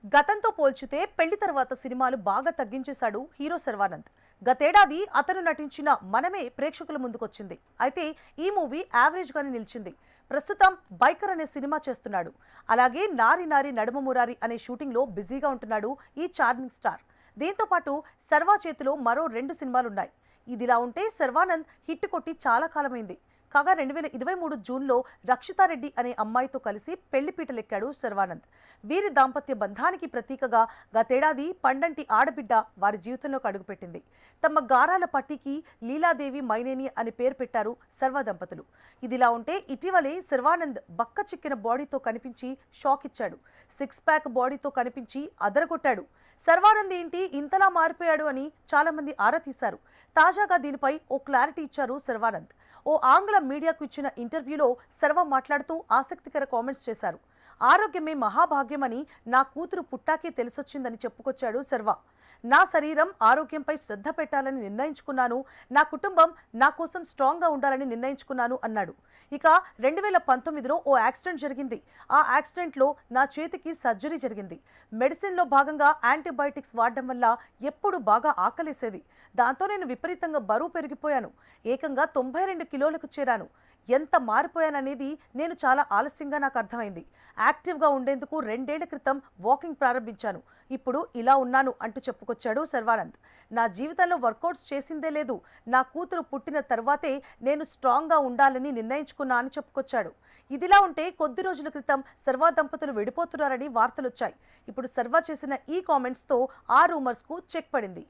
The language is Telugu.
గతంతో పోల్చితే పెళ్లి తర్వాత సినిమాలు బాగా తగ్గించేశాడు హీరో శర్వానంద్. గతేడాది అతను నటించిన మనమే ప్రేక్షకుల ముందుకొచ్చింది. అయితే ఈ మూవీ యావరేజ్ గానే నిలిచింది. ప్రస్తుతం బైకర్ అనే సినిమా చేస్తున్నాడు. అలాగే నారి నారి నడుమ మురారి అనే షూటింగ్ లో బిజీగా ఉంటున్నాడు ఈ చార్మింగ్ స్టార్. దీంతో పాటు సర్వా చేతిలో మరో 2 సినిమాలున్నాయి. ఇదిలా ఉంటే శర్వానంద్ హిట్ కొట్టి చాలా కాలమైంది. కాగా 2023 జూన్లో రక్షితారెడ్డి అనే అమ్మాయితో కలిసి పెళ్లిపీటలెక్కాడు శర్వానంద్. వీరి దాంపత్య బంధానికి ప్రతీకగా గతేడాది పండంటి ఆడబిడ్డ వారి జీవితంలోకి అడుగుపెట్టింది. తమ గారాల పట్టికి లీలాదేవి మైనేని అని పేరు పెట్టారు సర్వ దంపతులు. ఇదిలా ఉంటే ఇటీవలే శర్వానంద్ బక్క చిక్కిన బాడీతో కనిపించి షాక్ ఇచ్చాడు. 6 ప్యాక్ బాడీతో కనిపించి అదరగొట్టాడు. శర్వానంద్ ఏంటి ఇంతలా మారిపోయాడు అని చాలా మంది ఆరా తీశారు. తాజాగా దీనిపై ఓ క్లారిటీ ఇచ్చారు శర్వానంద్. ఓ ఆంగ్ల మీడియాకు ఇచ్చిన ఇంటర్వ్యూలో శర్వ మాట్లాడుతూ ఆసక్తికర కామెంట్స్ చేశారు. ఆరోగ్యమే మహాభాగ్యమని నా కూతురు పుట్టాకే తెలిసొచ్చిందని చెప్పుకొచ్చాడు శర్వ. నా శరీరం ఆరోగ్యంపై శ్రద్ధ పెట్టాలని నిర్ణయించుకున్నాను. నా కుటుంబం నా కోసం స్ట్రాంగ్గా ఉండాలని నిర్ణయించుకున్నాను అన్నాడు. ఇక 2019లో ఓ యాక్సిడెంట్ జరిగింది. ఆ యాక్సిడెంట్లో నా చేతికి సర్జరీ జరిగింది. మెడిసిన్లో భాగంగా యాంటీబయాటిక్స్ వాడడం వల్ల ఎప్పుడు బాగా ఆకలేసేది. దాంతో నేను విపరీతంగా బరువు పెరిగిపోయాను. ఏకంగా 92 కిలోలకు చేరాను. ఎంత మారిపోయాననేది నేను చాలా ఆలస్యంగా నాకు అర్థమైంది. యాక్టివ్గా ఉండేందుకు 2 ఏళ్ల క్రితం వాకింగ్ ప్రారంభించాను. ఇప్పుడు ఇలా ఉన్నాను అంటూ చెప్పుకొచ్చాడు శర్వానంద్. నా జీవితంలో వర్కౌట్స్ చేసిందే లేదు. నా కూతురు పుట్టిన తర్వాతే నేను స్ట్రాంగ్గా ఉండాలని నిర్ణయించుకున్నా అని చెప్పుకొచ్చాడు. ఇదిలా ఉంటే కొద్ది రోజుల క్రితం సర్వా దంపతులు విడిపోతున్నారని వార్తలొచ్చాయి. ఇప్పుడు సర్వా చేసిన ఈ కామెంట్స్తో ఆ రూమర్స్కు చెక్ పడింది.